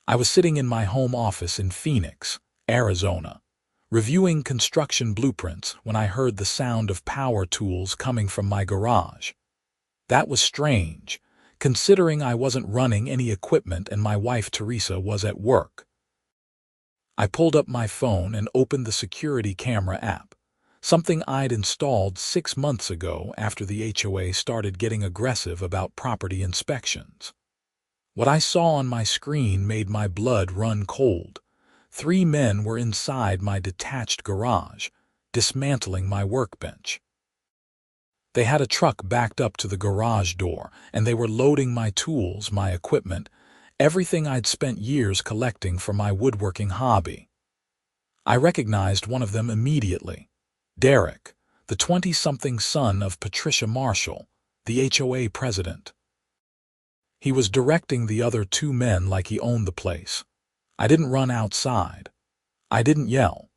I was sitting in my home office in Phoenix, Arizona, reviewing construction blueprints when I heard the sound of power tools coming from my garage. That was strange, considering I wasn't running any equipment and my wife Teresa was at work. I pulled up my phone and opened the security camera app, something I'd installed 6 months ago after the HOA started getting aggressive about property inspections. What I saw on my screen made my blood run cold. 3 men were inside my detached garage, dismantling my workbench. They had a truck backed up to the garage door, and they were loading my tools, my equipment, everything I'd spent years collecting for my woodworking hobby. I recognized one of them immediately. Derek, the 20-something son of Patricia Marshall, the HOA president. He was directing the other 2 men like he owned the place. I didn't run outside. I didn't yell.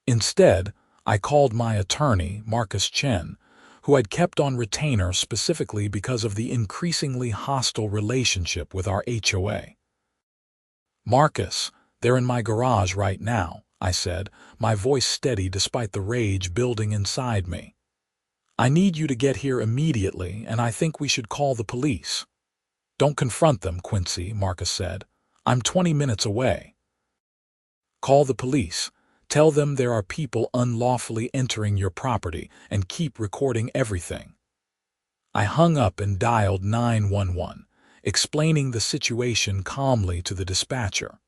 Instead, I called my attorney, Marcus Chen, who I'd kept on retainer specifically because of the increasingly hostile relationship with our HOA. "Marcus, they're in my garage right now," I said, my voice steady despite the rage building inside me. "I need you to get here immediately, and I think we should call the police." "Don't confront them, Quincy," Marcus said. "I'm 20 minutes away." "Call the police. Tell them there are people unlawfully entering your property and keep recording everything." I hung up and dialed 911, explaining the situation calmly to the dispatcher.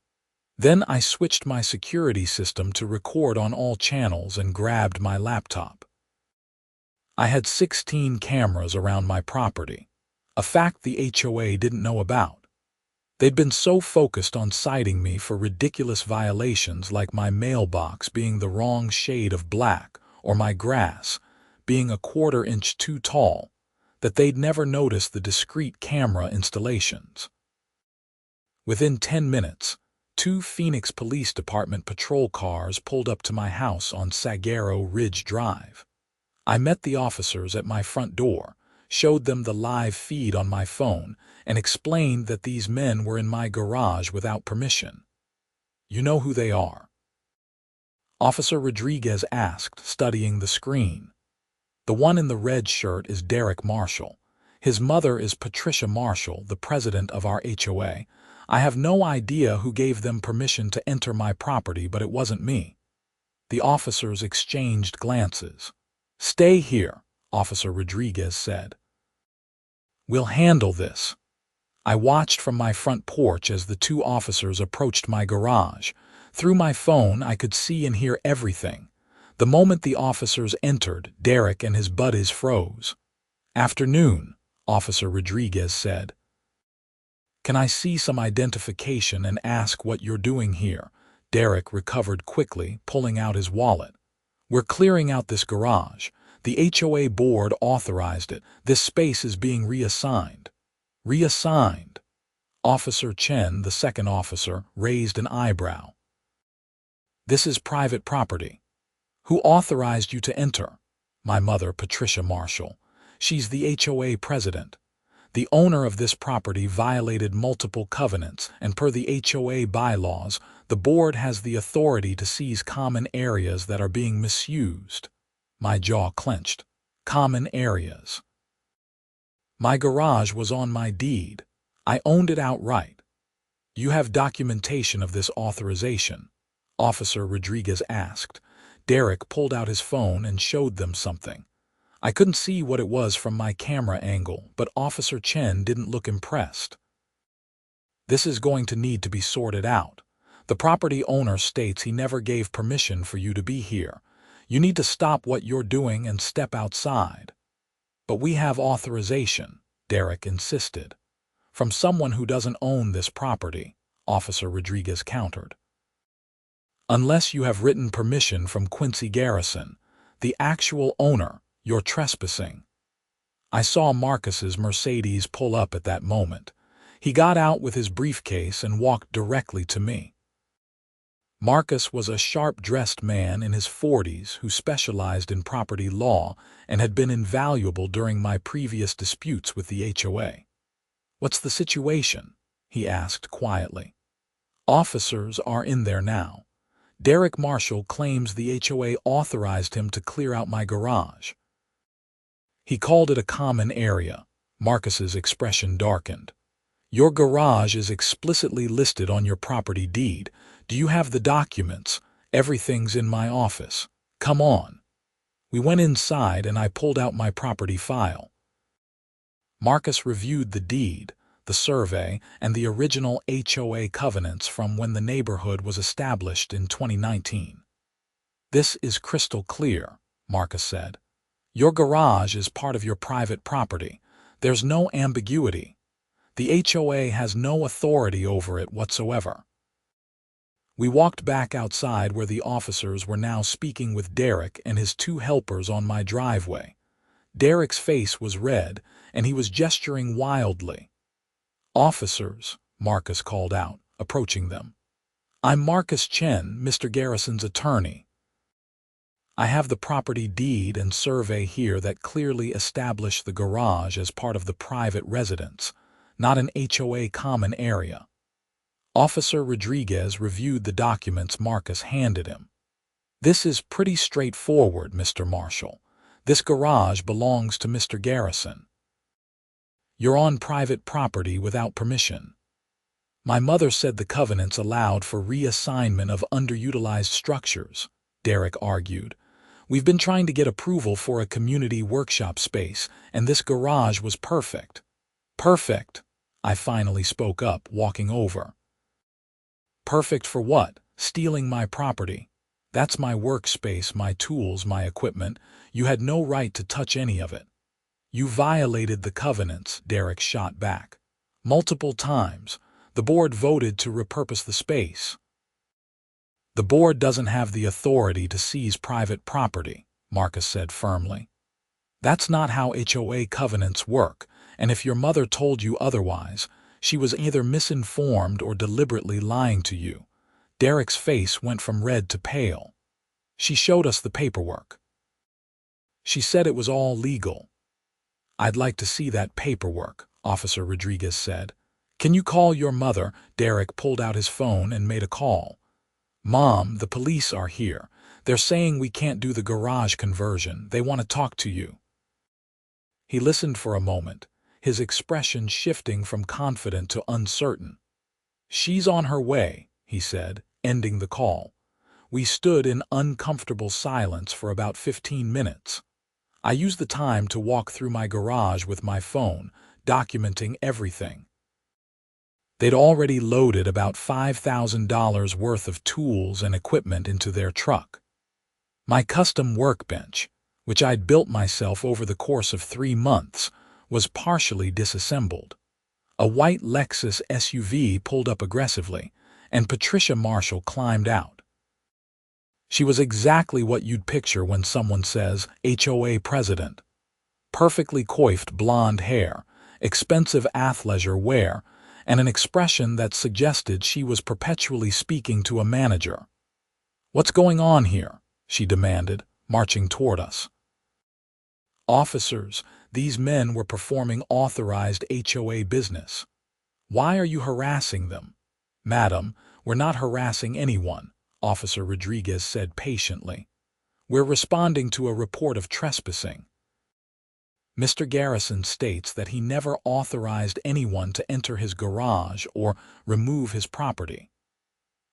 Then I switched my security system to record on all channels and grabbed my laptop. I had 16 cameras around my property, a fact the HOA didn't know about. They'd been so focused on citing me for ridiculous violations like my mailbox being the wrong shade of black or my grass being a 1/4 inch too tall that they'd never noticed the discreet camera installations. Within 10 minutes, 2 Phoenix Police Department patrol cars pulled up to my house on Saguaro Ridge Drive. I met the officers at my front door, showed them the live feed on my phone, and explained that these men were in my garage without permission. "You know who they are?" Officer Rodriguez asked, studying the screen. "The one in the red shirt is Derek Marshall. His mother is Patricia Marshall, the president of our HOA. I have no idea who gave them permission to enter my property, but it wasn't me." The officers exchanged glances. "Stay here," Officer Rodriguez said. "We'll handle this." I watched from my front porch as the 2 officers approached my garage. Through my phone, I could see and hear everything. The moment the officers entered, Derek and his buddies froze. "Afternoon," Officer Rodriguez said. "Can I see some identification and ask what you're doing here?" Derek recovered quickly, pulling out his wallet. "We're clearing out this garage. The HOA board authorized it. This space is being reassigned." "Reassigned?" Officer Chen, the second officer, raised an eyebrow. "This is private property." "Who authorized you to enter?" "My mother, Patricia Marshall. She's the HOA president. The owner of this property violated multiple covenants, and per the HOA bylaws, the board has the authority to seize common areas that are being misused." My jaw clenched. Common areas. My garage was on my deed. I owned it outright. "You have documentation of this authorization?" Officer Rodriguez asked. Derek pulled out his phone and showed them something. I couldn't see what it was from my camera angle, but Officer Chen didn't look impressed. "This is going to need to be sorted out. The property owner states he never gave permission for you to be here. You need to stop what you're doing and step outside." "But we have authorization," Derek insisted. "From someone who doesn't own this property," Officer Rodriguez countered. "Unless you have written permission from Quincy Garrison, the actual owner, you're trespassing." I saw Marcus's Mercedes pull up at that moment. He got out with his briefcase and walked directly to me. Marcus was a sharp-dressed man in his 40s who specialized in property law and had been invaluable during my previous disputes with the HOA. "What's the situation?" he asked quietly. Officers are in there now. Derek Marshall claims the HOA authorized him to clear out my garage. He called it a common area. Marcus's expression darkened. Your garage is explicitly listed on your property deed. Do you have the documents? Everything's in my office. Come on. We went inside and I pulled out my property file. Marcus reviewed the deed, the survey, and the original HOA covenants from when the neighborhood was established in 2019. This is crystal clear, Marcus said. Your garage is part of your private property. There's no ambiguity. The HOA has no authority over it whatsoever. We walked back outside where the officers were now speaking with Derek and his two helpers on my driveway. Derek's face was red, and he was gesturing wildly. Officers, Marcus called out, approaching them. I'm Marcus Chen, Mr. Garrison's attorney. I have the property deed and survey here that clearly establish the garage as part of the private residence, not an HOA common area. Officer Rodriguez reviewed the documents Marcus handed him. This is pretty straightforward, Mr. Marshall. This garage belongs to Mr. Garrison. You're on private property without permission. My mother said the covenants allowed for reassignment of underutilized structures, Derek argued. We've been trying to get approval for a community workshop space, and this garage was perfect. Perfect, I finally spoke up, walking over. Perfect for what? Stealing my property. That's my workspace, my tools, my equipment. You had no right to touch any of it. You violated the covenants, Derek shot back. Multiple times. The board voted to repurpose the space. The board doesn't have the authority to seize private property, Marcus said firmly. That's not how HOA covenants work, and if your mother told you otherwise, she was either misinformed or deliberately lying to you. Derek's face went from red to pale. She showed us the paperwork. She said it was all legal. I'd like to see that paperwork, Officer Rodriguez said. Can you call your mother? Derek pulled out his phone and made a call. Mom, the police are here. They're saying we can't do the garage conversion. They want to talk to you. He listened for a moment, his expression shifting from confident to uncertain. She's on her way, he said, ending the call. We stood in uncomfortable silence for about 15 minutes. I used the time to walk through my garage with my phone, documenting everything. They'd already loaded about $5,000 worth of tools and equipment into their truck. My custom workbench, which I'd built myself over the course of 3 months, was partially disassembled. A white Lexus SUV pulled up aggressively, and Patricia Marshall climbed out. She was exactly what you'd picture when someone says HOA president. Perfectly coiffed blonde hair, expensive athleisure wear, and an expression that suggested she was perpetually speaking to a manager. What's going on here? She demanded, marching toward us. Officers, these men were performing authorized HOA business. Why are you harassing them? Madam, we're not harassing anyone, Officer Rodriguez said patiently. We're responding to a report of trespassing. Mr. Garrison states that he never authorized anyone to enter his garage or remove his property.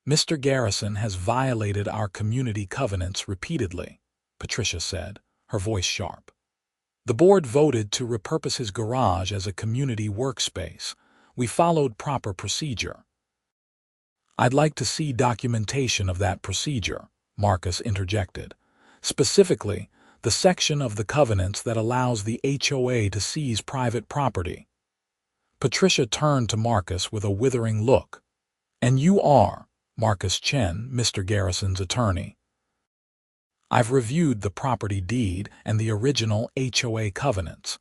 Mr. Garrison has violated our community covenants repeatedly, Patricia said, her voice sharp. The board voted to repurpose his garage as a community workspace. We followed proper procedure. I'd like to see documentation of that procedure, Marcus interjected. Specifically, the section of the covenants that allows the HOA to seize private property. Patricia turned to Marcus with a withering look. And you are Marcus Chen, Mr. Garrison's attorney. I've reviewed the property deed and the original HOA covenants.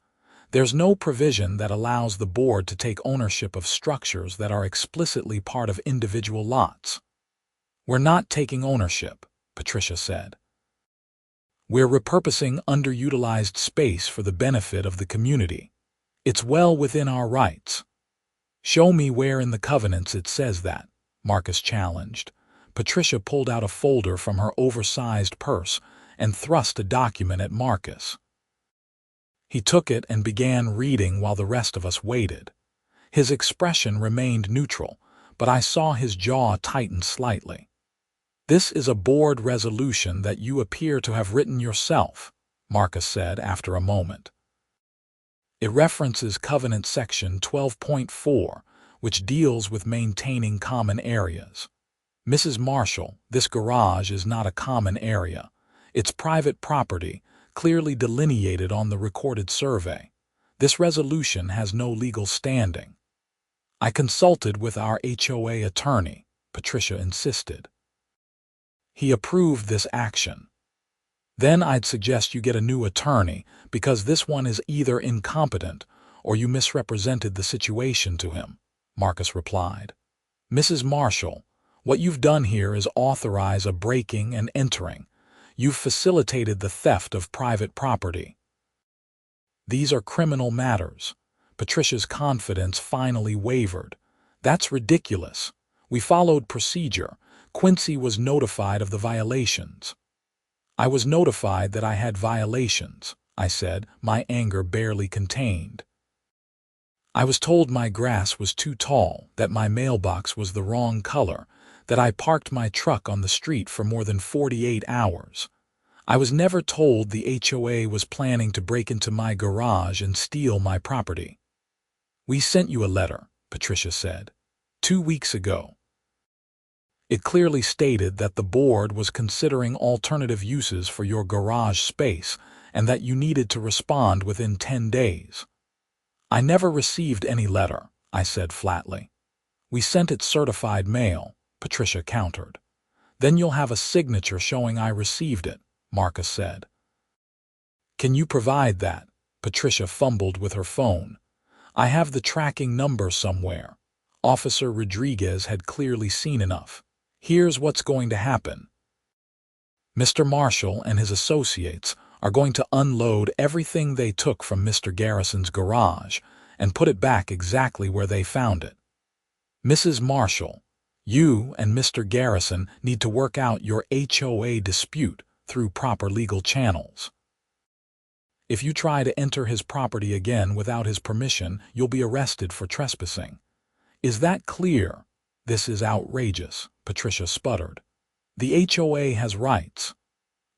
There's no provision that allows the board to take ownership of structures that are explicitly part of individual lots. We're not taking ownership, Patricia said. We're repurposing underutilized space for the benefit of the community. It's well within our rights. Show me where in the covenants it says that, Marcus challenged. Patricia pulled out a folder from her oversized purse and thrust a document at Marcus. He took it and began reading while the rest of us waited. His expression remained neutral, but I saw his jaw tighten slightly. "This is a board resolution that you appear to have written yourself," Marcus said after a moment. "It references Covenant Section 12.4, which deals with maintaining common areas. Mrs. Marshall, this garage is not a common area. It's private property, clearly delineated on the recorded survey. This resolution has no legal standing." "I consulted with our HOA attorney," Patricia insisted. "He approved this action." "Then I'd suggest you get a new attorney, because this one is either incompetent or you misrepresented the situation to him," Marcus replied. "Mrs. Marshall, what you've done here is authorize a breaking and entering. You've facilitated the theft of private property." "These are criminal matters." Patricia's confidence finally wavered. "That's ridiculous. We followed procedure. Quincy was notified of the violations." "I was notified that I had violations," I said, my anger barely contained. "I was told my grass was too tall, that my mailbox was the wrong color, that I parked my truck on the street for more than 48 hours. I was never told the HOA was planning to break into my garage and steal my property." "We sent you a letter," Patricia said, 2 weeks ago. It clearly stated that the board was considering alternative uses for your garage space and that you needed to respond within 10 days. "I never received any letter," I said flatly. "We sent it certified mail," Patricia countered. "Then you'll have a signature showing I received it," Marcus said. "Can you provide that?" Patricia fumbled with her phone. "I have the tracking number somewhere. Officer Rodriguez had clearly seen enough. Here's what's going to happen. Mr. Marshall and his associates are going to unload everything they took from Mr. Garrison's garage and put it back exactly where they found it. Mrs. Marshall, you and Mr. Garrison need to work out your HOA dispute through proper legal channels. If you try to enter his property again without his permission, you'll be arrested for trespassing. Is that clear?" "This is outrageous," Patricia sputtered. "The HOA has rights."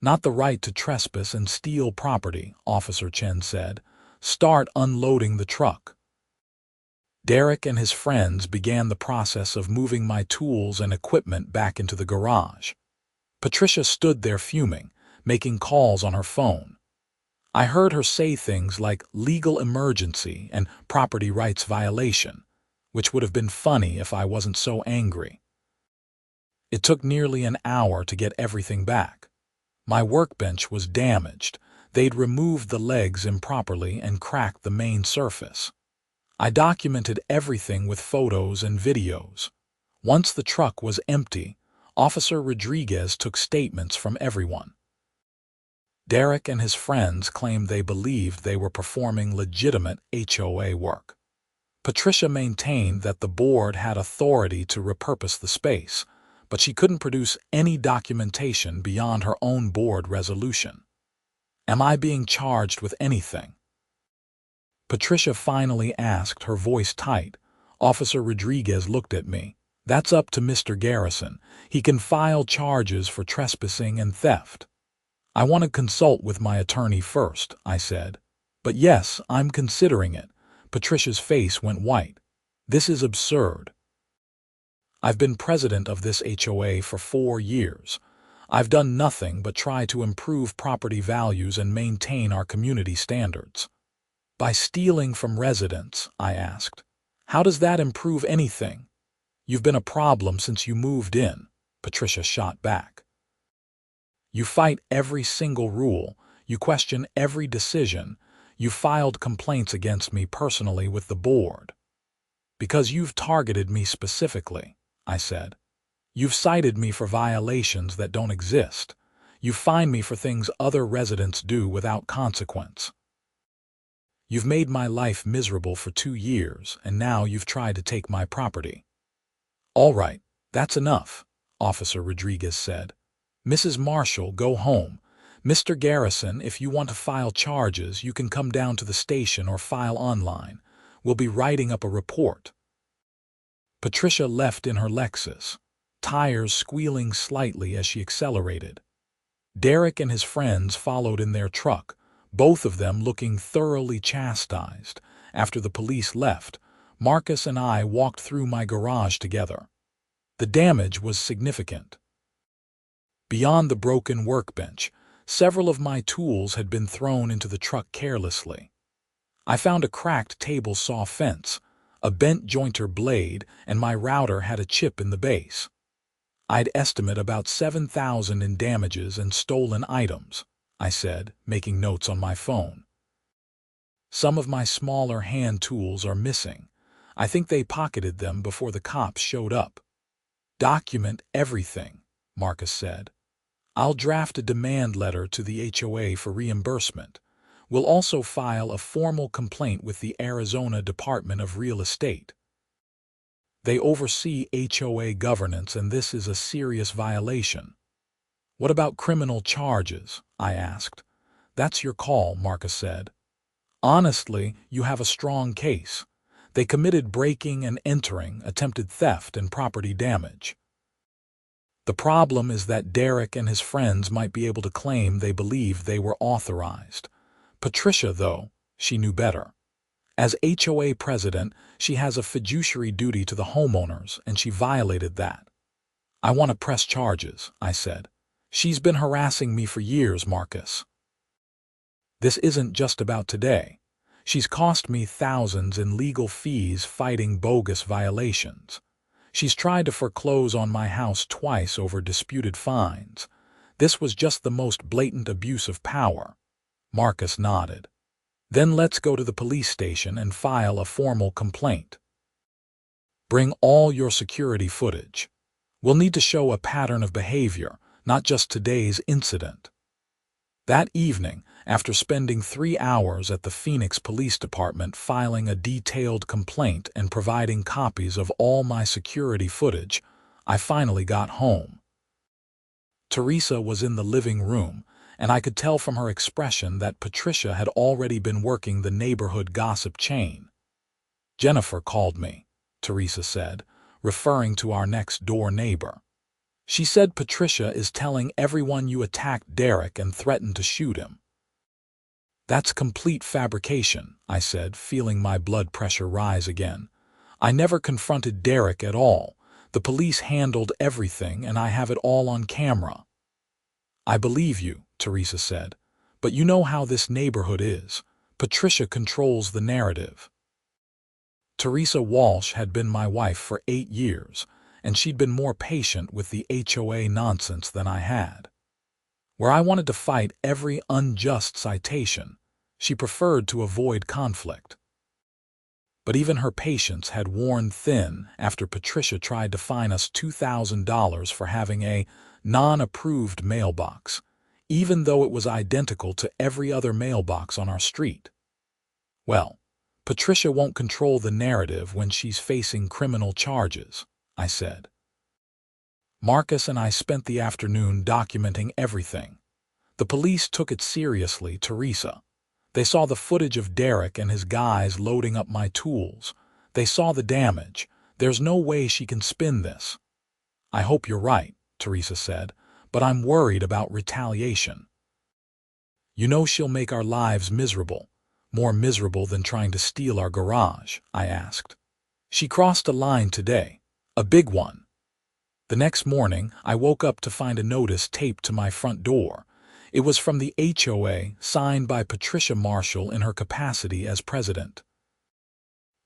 "Not the right to trespass and steal property," Officer Chen said. "Start unloading the truck." Derek and his friends began the process of moving my tools and equipment back into the garage. Patricia stood there fuming, making calls on her phone. I heard her say things like legal emergency and property rights violation, which would have been funny if I wasn't so angry. It took nearly an hour to get everything back. My workbench was damaged. They'd removed the legs improperly and cracked the main surface. I documented everything with photos and videos. Once the truck was empty, Officer Rodriguez took statements from everyone. Derek and his friends claimed they believed they were performing legitimate HOA work. Patricia maintained that the board had authority to repurpose the space, but she couldn't produce any documentation beyond her own board resolution. "Am I being charged with anything?" Patricia finally asked, her voice tight. Officer Rodriguez looked at me. "That's up to Mr. Garrison. He can file charges for trespassing and theft." "I want to consult with my attorney first," I said. "But yes, I'm considering it." Patricia's face went white. "This is absurd. I've been president of this HOA for 4 years. I've done nothing but try to improve property values and maintain our community standards." "By stealing from residents?" I asked. "How does that improve anything?" "You've been a problem since you moved in," Patricia shot back. "You fight every single rule. You question every decision. You filed complaints against me personally with the board." "Because you've targeted me specifically," I said. "You've cited me for violations that don't exist. You fine me for things other residents do without consequence. You've made my life miserable for 2 years, and now you've tried to take my property." "All right, "That's enough," Officer Rodriguez said. "Mrs. Marshall, go home. Mr. Garrison, if you want to file charges, you can come down to the station or file online. We'll be writing up a report." Patricia left in her Lexus, tires squealing slightly as she accelerated. Derek and his friends followed in their truck, both of them looking thoroughly chastised. After the police left, Marcus and I walked through my garage together. The damage was significant. Beyond the broken workbench, several of my tools had been thrown into the truck carelessly. I found a cracked table saw fence, a bent jointer blade, and my router had a chip in the base. "I'd estimate about $7,000 in damages and stolen items," I said, making notes on my phone. "Some of my smaller hand tools are missing. I think they pocketed them before the cops showed up." "Document everything," Marcus said. "I'll draft a demand letter to the HOA for reimbursement. We'll also file a formal complaint with the Arizona Department of Real Estate. They oversee HOA governance, and this is a serious violation." "What about criminal charges?" I asked. "That's your call," Marcus said. "Honestly, you have a strong case. They committed breaking and entering, attempted theft, and property damage. The problem is that Derek and his friends might be able to claim they believed they were authorized. Patricia, though, she knew better. As HOA president, she has a fiduciary duty to the homeowners, and she violated that." "I want to press charges," I said. "She's been harassing me for years, Marcus. This isn't just about today. She's cost me thousands in legal fees fighting bogus violations. She's tried to foreclose on my house twice over disputed fines. This was just the most blatant abuse of power." Marcus nodded. "Then let's go to the police station and file a formal complaint. Bring all your security footage. We'll need to show a pattern of behavior, not just today's incident." That evening, after spending 3 hours at the Phoenix Police Department filing a detailed complaint and providing copies of all my security footage, I finally got home. Teresa was in the living room, and I could tell from her expression that Patricia had already been working the neighborhood gossip chain. "Jennifer called me," Teresa said, referring to our next-door neighbor. "She said Patricia is telling everyone you attacked Derek and threatened to shoot him." "That's complete fabrication," I said, feeling my blood pressure rise again. "I never confronted Derek at all. The police handled everything, and I have it all on camera." "I believe you," Teresa said, "but you know how this neighborhood is. Patricia controls the narrative." Teresa Walsh had been my wife for 8 years, and she'd been more patient with the HOA nonsense than I had. Where I wanted to fight every unjust citation, she preferred to avoid conflict. But even her patience had worn thin after Patricia tried to fine us $2,000 for having a non-approved mailbox, even though it was identical to every other mailbox on our street. "Well, Patricia won't control the narrative when she's facing criminal charges," I said. Marcus and I spent the afternoon documenting everything. The police took it seriously, Teresa. They saw the footage of Derek and his guys loading up my tools. They saw the damage. "There's no way she can spin this." "I hope you're right," Teresa said, "but I'm worried about retaliation." "You know she'll make our lives miserable, more miserable than trying to steal our garage," I asked. "She crossed a line today, a big one." The next morning, I woke up to find a notice taped to my front door. It was from the HOA, signed by Patricia Marshall in her capacity as president.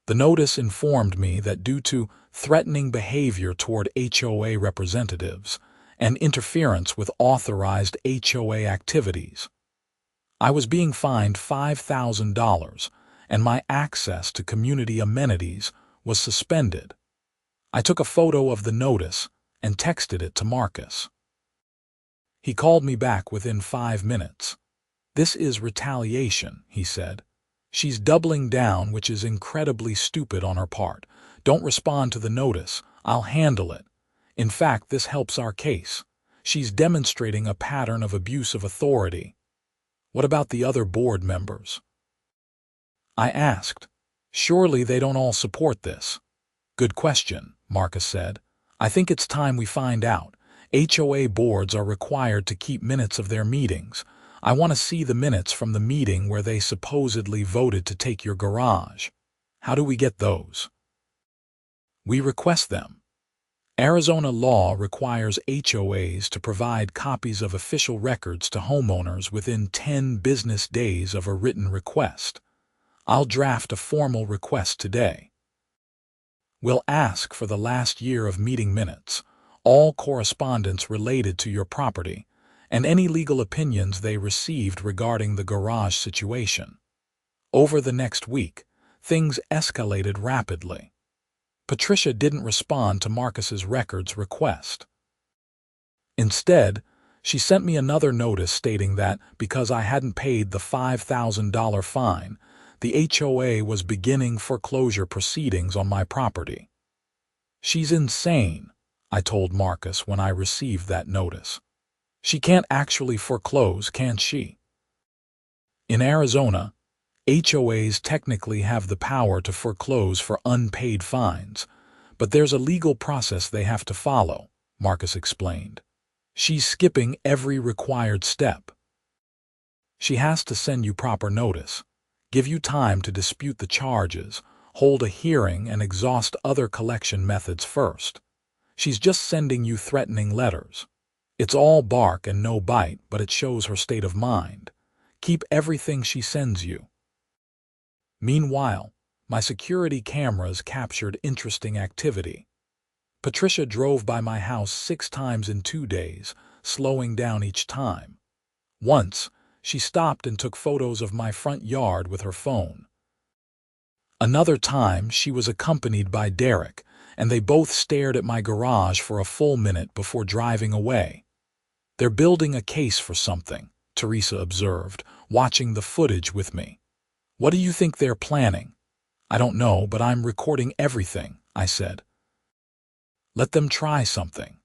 The notice informed me that due to threatening behavior toward HOA representatives and interference with authorized HOA activities, I was being fined $5,000, and my access to community amenities was suspended. I took a photo of the notice and texted it to Marcus. He called me back within 5 minutes. "This is retaliation," he said. "She's doubling down, which is incredibly stupid on her part. Don't respond to the notice. I'll handle it. In fact, this helps our case. She's demonstrating a pattern of abuse of authority. What about the other board members? I asked. Surely they don't all support this. Good question, Marcus said. I think it's time we find out. HOA boards are required to keep minutes of their meetings. I want to see the minutes from the meeting where they supposedly voted to take your garage. How do we get those? We request them. Arizona law requires HOAs to provide copies of official records to homeowners within 10 business days of a written request. I'll draft a formal request today. We'll ask for the last year of meeting minutes, all correspondence related to your property, and any legal opinions they received regarding the garage situation. Over the next week, things escalated rapidly. Patricia didn't respond to Marcus's records request. Instead, she sent me another notice stating that because I hadn't paid the $5,000 fine, the HOA was beginning foreclosure proceedings on my property. She's insane, I told Marcus when I received that notice. She can't actually foreclose, can she? In Arizona, HOAs technically have the power to foreclose for unpaid fines, but there's a legal process they have to follow, Marcus explained. She's skipping every required step. She has to send you proper notice, give you time to dispute the charges, hold a hearing, and exhaust other collection methods first. She's just sending you threatening letters. It's all bark and no bite, but it shows her state of mind. Keep everything she sends you. Meanwhile, my security cameras captured interesting activity. Patricia drove by my house 6 times in 2 days, slowing down each time. Once, she stopped and took photos of my front yard with her phone. Another time, she was accompanied by Derek, and they both stared at my garage for a full minute before driving away. They're building a case for something, Teresa observed, watching the footage with me. What do you think they're planning? I don't know, but I'm recording everything, I said. Let them try something.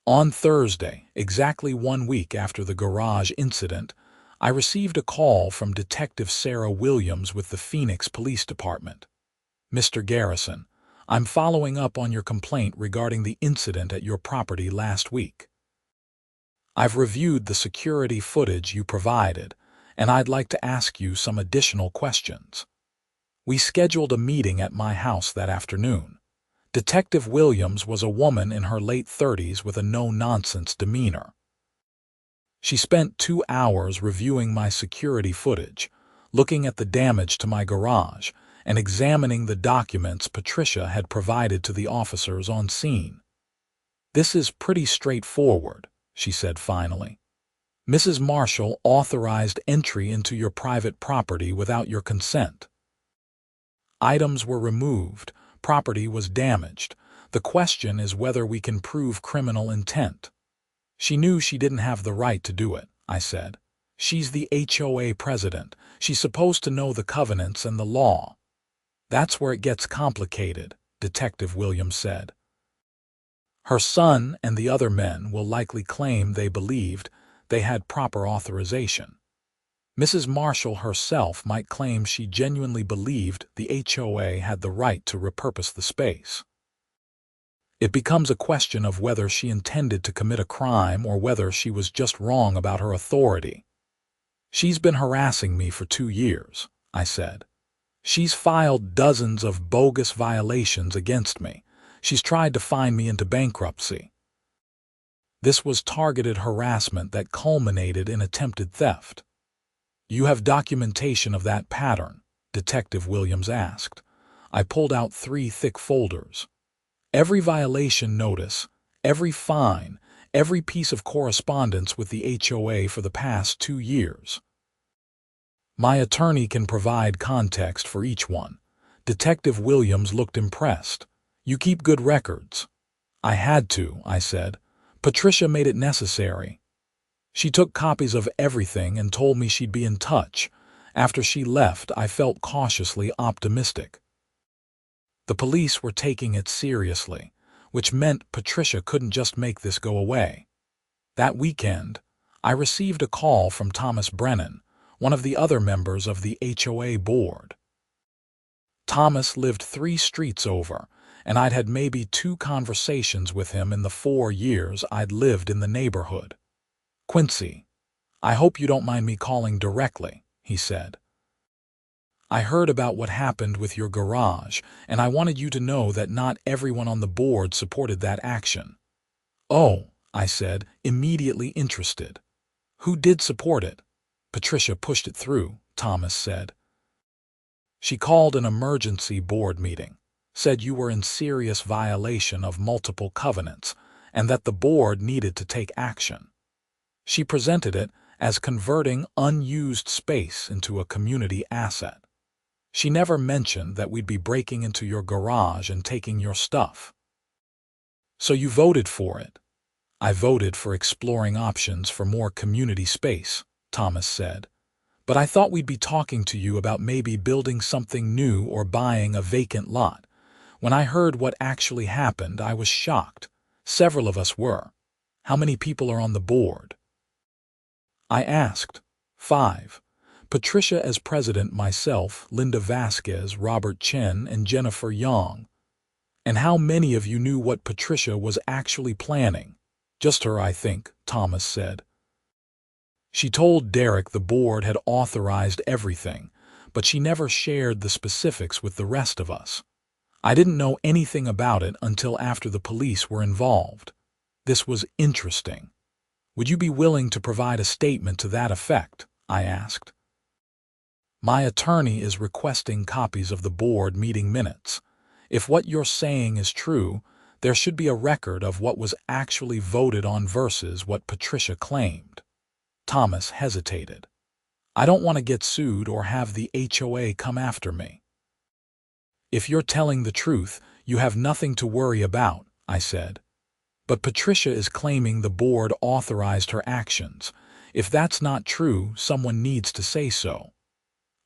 On Thursday, exactly 1 week after the garage incident, I received a call from Detective Sarah Williams with the Phoenix Police Department. Mr. Garrison, I'm following up on your complaint regarding the incident at your property last week. I've reviewed the security footage you provided, and I'd like to ask you some additional questions. We scheduled a meeting at my house that afternoon. Detective Williams was a woman in her late 30s with a no-nonsense demeanor. She spent 2 hours reviewing my security footage, looking at the damage to my garage, and examining the documents Patricia had provided to the officers on scene. This is pretty straightforward, she said finally. Mrs. Marshall authorized entry into your private property without your consent. Items were removed, property was damaged. The question is whether we can prove criminal intent. She knew she didn't have the right to do it, I said. She's the HOA president. She's supposed to know the covenants and the law. That's where it gets complicated, Detective Williams said. Her son and the other men will likely claim they believed they had proper authorization. Mrs. Marshall herself might claim she genuinely believed the HOA had the right to repurpose the space. It becomes a question of whether she intended to commit a crime or whether she was just wrong about her authority. She's been harassing me for 2 years, I said. She's filed dozens of bogus violations against me. She's tried to fine me into bankruptcy. This was targeted harassment that culminated in attempted theft. You have documentation of that pattern, Detective Williams asked. I pulled out 3 thick folders. Every violation notice, every fine, every piece of correspondence with the HOA for the past 2 years. My attorney can provide context for each one. Detective Williams looked impressed. You keep good records. I had to, I said. Patricia made it necessary. She took copies of everything and told me she'd be in touch. After she left, I felt cautiously optimistic. The police were taking it seriously. which meant Patricia couldn't just make this go away. That weekend, I received a call from Thomas Brennan, one of the other members of the HOA board. Thomas lived 3 streets over, and I'd had maybe 2 conversations with him in the 4 years I'd lived in the neighborhood. "Quincy, I hope you don't mind me calling directly," he said. "I heard about what happened with your garage, and I wanted you to know that not everyone on the board supported that action." "Oh," I said, immediately interested. "Who did support it?" "Patricia pushed it through," Thomas said. "She called an emergency board meeting, said you were in serious violation of multiple covenants, and that the board needed to take action. She presented it as converting unused space into a community asset. She never mentioned that we'd be breaking into your garage and taking your stuff." "So you voted for it?" "I voted for exploring options for more community space," Thomas said. "But I thought we'd be talking to you about maybe building something new or buying a vacant lot. When I heard what actually happened, I was shocked. Several of us were. How many people are on the board?" I asked. 5. Patricia as president, myself, Linda Vasquez, Robert Chen, and Jennifer Young. "And how many of you knew what Patricia was actually planning?" "Just her, I think," Thomas said. "She told Derek the board had authorized everything, but she never shared the specifics with the rest of us. I didn't know anything about it until after the police were involved. This was interesting. Would you be willing to provide a statement to that effect?" I asked. "My attorney is requesting copies of the board meeting minutes. If what you're saying is true, there should be a record of what was actually voted on versus what Patricia claimed." Thomas hesitated. "I don't want to get sued or have the HOA come after me." "If you're telling the truth, you have nothing to worry about," I said. "But Patricia is claiming the board authorized her actions. If that's not true, someone needs to say so."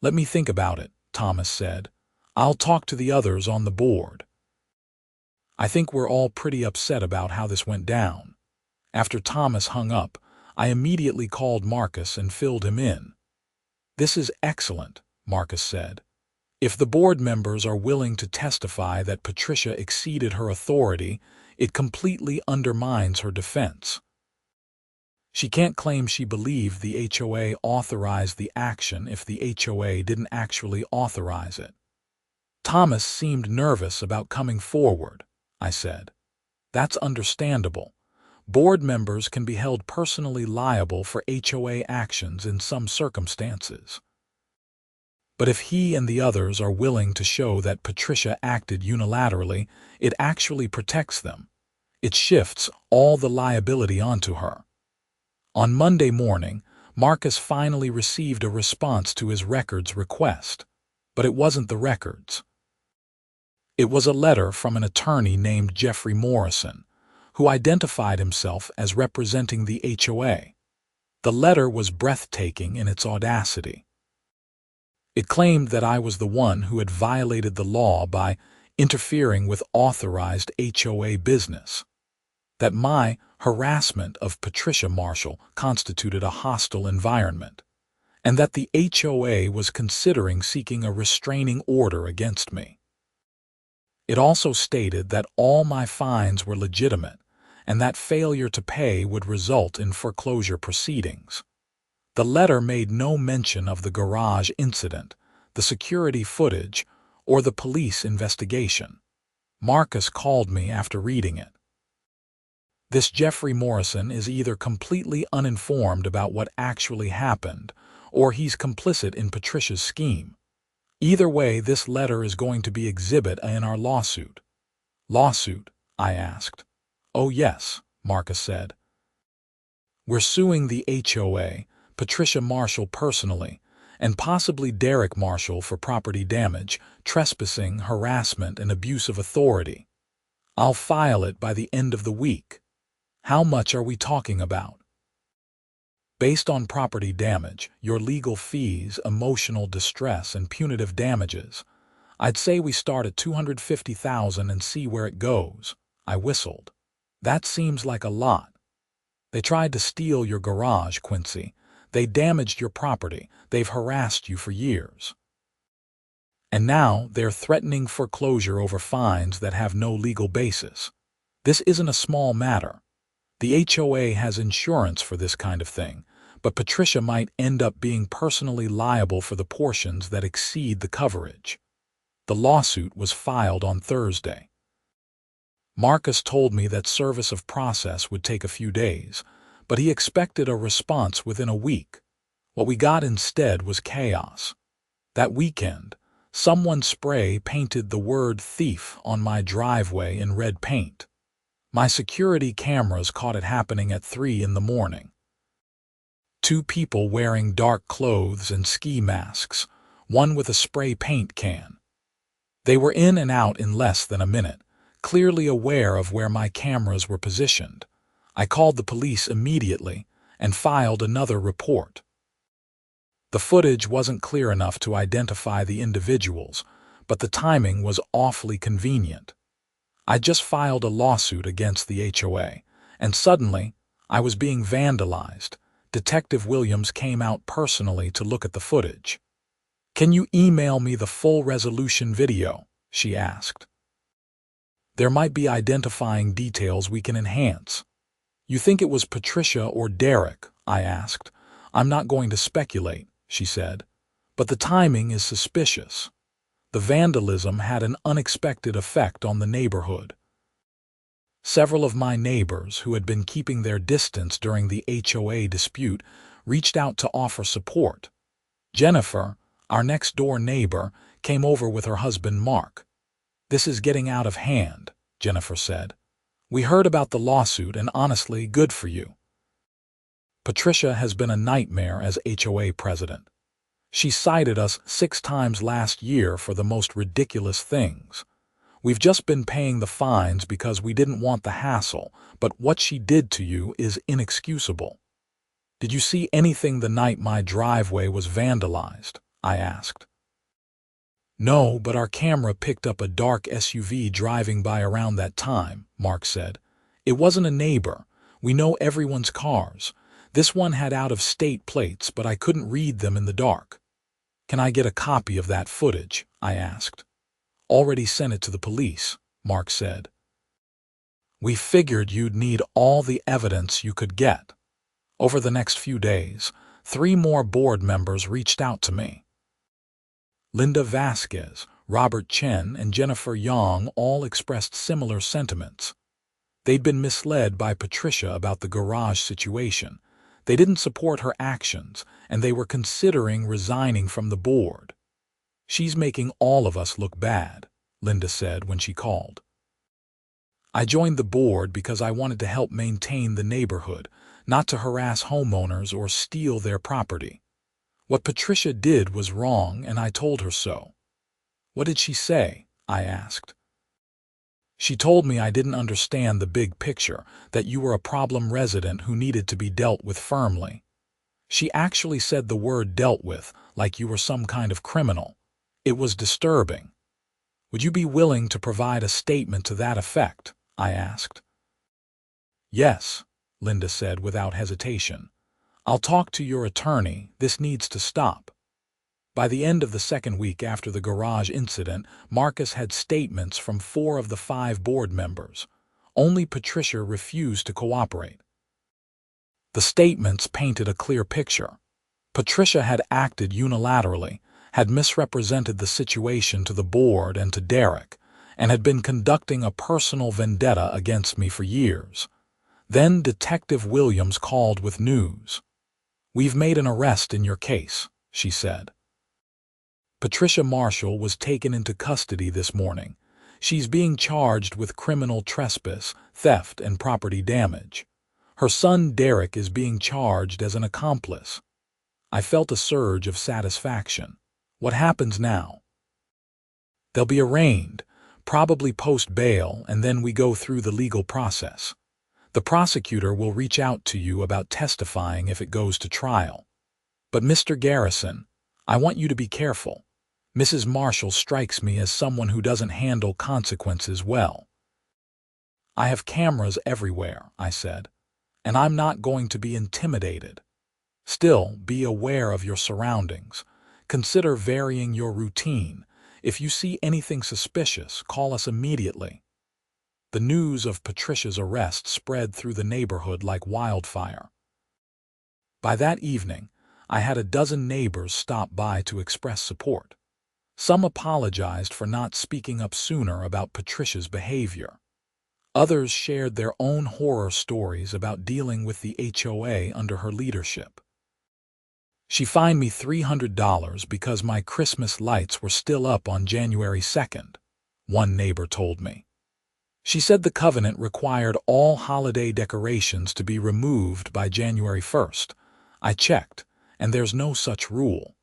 "Let me think about it," Thomas said. "I'll talk to the others on the board." I think we're all pretty upset about how this went down. After Thomas hung up, I immediately called Marcus and filled him in. "This is excellent," Marcus said. "If the board members are willing to testify that Patricia exceeded her authority, it completely undermines her defense. She can't claim she believed the HOA authorized the action if the HOA didn't actually authorize it." "Thomas seemed nervous about coming forward," I said. "That's understandable. Board members can be held personally liable for HOA actions in some circumstances. But if he and the others are willing to show that Patricia acted unilaterally, it actually protects them. It shifts all the liability onto her." On Monday morning, Marcus finally received a response to his records request. But it wasn't the records. It was a letter from an attorney named Jeffrey Morrison, who identified himself as representing the HOA. The letter was breathtaking in its audacity. It claimed that I was the one who had violated the law by interfering with authorized HOA business, that my harassment of Patricia Marshall constituted a hostile environment, and that the HOA was considering seeking a restraining order against me. It also stated that all my fines were legitimate, and that failure to pay would result in foreclosure proceedings. The letter made no mention of the garage incident, the security footage, or the police investigation. Marcus called me after reading it. This Jeffrey Morrison is either completely uninformed about what actually happened, or he's complicit in Patricia's scheme. Either way, this letter is going to be exhibit A in our lawsuit. "Lawsuit?" I asked. "Oh yes," Marcus said. "We're suing the HOA, Patricia Marshall personally, and possibly Derek Marshall for property damage, trespassing, harassment, and abuse of authority. I'll file it by the end of the week. How much are we talking about?" "Based on property damage, your legal fees, emotional distress, and punitive damages, I'd say we start at $250,000 and see where it goes," I whistled. That seems like a lot. They tried to steal your garage, Quincy. They damaged your property. They've harassed you for years. And now they're threatening foreclosure over fines that have no legal basis. This isn't a small matter. The HOA has insurance for this kind of thing, but Patricia might end up being personally liable for the portions that exceed the coverage. The lawsuit was filed on Thursday. Marcus told me that service of process would take a few days, but he expected a response within a week. What we got instead was chaos. That weekend, someone spray painted the word thief on my driveway in red paint. My security cameras caught it happening at 3 in the morning. 2 people wearing dark clothes and ski masks, one with a spray paint can. They were in and out in less than a minute, clearly aware of where my cameras were positioned. I called the police immediately and filed another report. The footage wasn't clear enough to identify the individuals, but the timing was awfully convenient. I just filed a lawsuit against the HOA, and suddenly, I was being vandalized. Detective Williams came out personally to look at the footage. "Can you email me the full resolution video?" she asked. "There might be identifying details we can enhance." "You think it was Patricia or Derek?" I asked. "I'm not going to speculate," she said, "but the timing is suspicious. The vandalism had an unexpected effect on the neighborhood." Several of my neighbors who had been keeping their distance during the HOA dispute reached out to offer support. Jennifer, our next-door neighbor, came over with her husband Mark. "This is getting out of hand," Jennifer said. "We heard about the lawsuit and honestly, good for you." Patricia has been a nightmare as HOA president. She cited us 6 times last year for the most ridiculous things. We've just been paying the fines because we didn't want the hassle, but what she did to you is inexcusable. "Did you see anything the night my driveway was vandalized?" I asked. "No, but our camera picked up a dark SUV driving by around that time," Mark said. "It wasn't a neighbor. We know everyone's cars. This one had out-of-state plates, but I couldn't read them in the dark." "Can I get a copy of that footage?" I asked. "Already sent it to the police," Mark said. "We figured you'd need all the evidence you could get." Over the next few days, 3 more board members reached out to me. Linda Vasquez, Robert Chen, and Jennifer Young all expressed similar sentiments. They'd been misled by Patricia about the garage situation. They didn't support her actions, and they were considering resigning from the board. "She's making all of us look bad," Linda said when she called. "I joined the board because I wanted to help maintain the neighborhood, not to harass homeowners or steal their property. What Patricia did was wrong, and I told her so." "What did she say?" I asked. "She told me I didn't understand the big picture, that you were a problem resident who needed to be dealt with firmly. She actually said the word dealt with, like you were some kind of criminal. It was disturbing." "Would you be willing to provide a statement to that effect?" I asked. "Yes," Linda said without hesitation. "I'll talk to your attorney. This needs to stop." By the end of the second week after the garage incident, Marcus had statements from 4 of the 5 board members. Only Patricia refused to cooperate. The statements painted a clear picture. Patricia had acted unilaterally, had misrepresented the situation to the board and to Derek, and had been conducting a personal vendetta against me for years. Then Detective Williams called with news. "We've made an arrest in your case," she said. Patricia Marshall was taken into custody this morning. She's being charged with criminal trespass, theft, and property damage. Her son Derek is being charged as an accomplice. I felt a surge of satisfaction. What happens now? They'll be arraigned, probably post-bail, and then we go through the legal process. The prosecutor will reach out to you about testifying if it goes to trial. But Mr. Garrison, I want you to be careful. Mrs. Marshall strikes me as someone who doesn't handle consequences well." I have cameras everywhere, I said, and I'm not going to be intimidated. Still, be aware of your surroundings. Consider varying your routine. If you see anything suspicious, call us immediately. The news of Patricia's arrest spread through the neighborhood like wildfire. By that evening, I had a dozen neighbors stop by to express support. Some apologized for not speaking up sooner about Patricia's behavior. Others shared their own horror stories about dealing with the HOA under her leadership. She fined me $300 because my Christmas lights were still up on January 2nd, one neighbor told me. She said the covenant required all holiday decorations to be removed by January 1st. I checked, and there's no such rule.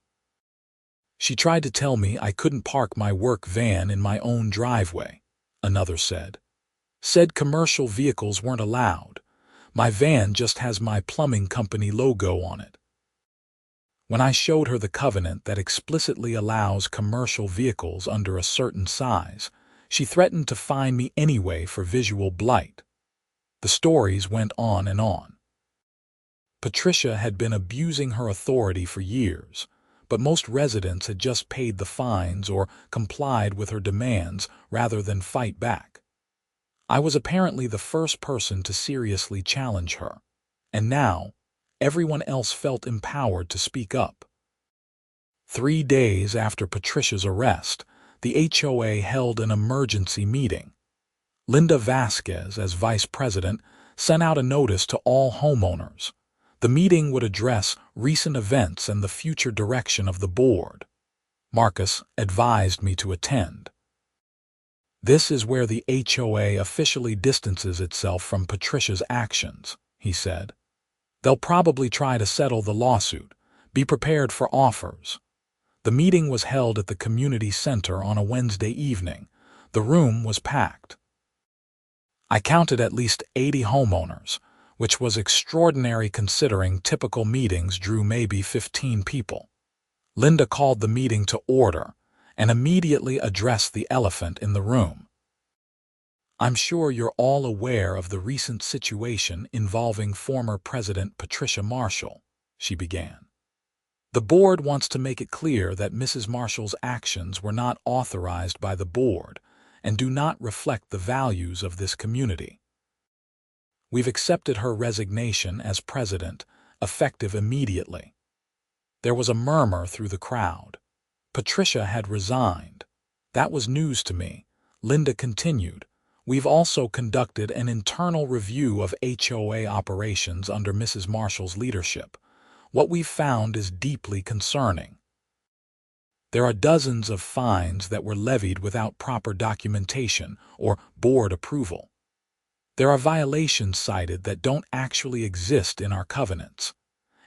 She tried to tell me I couldn't park my work van in my own driveway, another said. Said commercial vehicles weren't allowed. My van just has my plumbing company logo on it. When I showed her the covenant that explicitly allows commercial vehicles under a certain size, she threatened to fine me anyway for visual blight. The stories went on and on. Patricia had been abusing her authority for years, but most residents had just paid the fines or complied with her demands rather than fight back. I was apparently the first person to seriously challenge her, and now everyone else felt empowered to speak up. 3 days after Patricia's arrest, the HOA held an emergency meeting. Linda Vasquez, as vice president, sent out a notice to all homeowners. The meeting would address recent events and the future direction of the board. Marcus advised me to attend. This is where the HOA officially distances itself from Patricia's actions, he said. They'll probably try to settle the lawsuit. Be prepared for offers. The meeting was held at the community center on a Wednesday evening. The room was packed. I counted at least 80 homeowners, which was extraordinary considering typical meetings drew maybe 15 people. Linda called the meeting to order and immediately addressed the elephant in the room. I'm sure you're all aware of the recent situation involving former President Patricia Marshall, she began. The board wants to make it clear that Mrs. Marshall's actions were not authorized by the board and do not reflect the values of this community. We've accepted her resignation as president, effective immediately. There was a murmur through the crowd. Patricia had resigned. That was news to me. Linda continued. We've also conducted an internal review of HOA operations under Mrs. Marshall's leadership. What we've found is deeply concerning. There are dozens of fines that were levied without proper documentation or board approval. There are violations cited that don't actually exist in our covenants.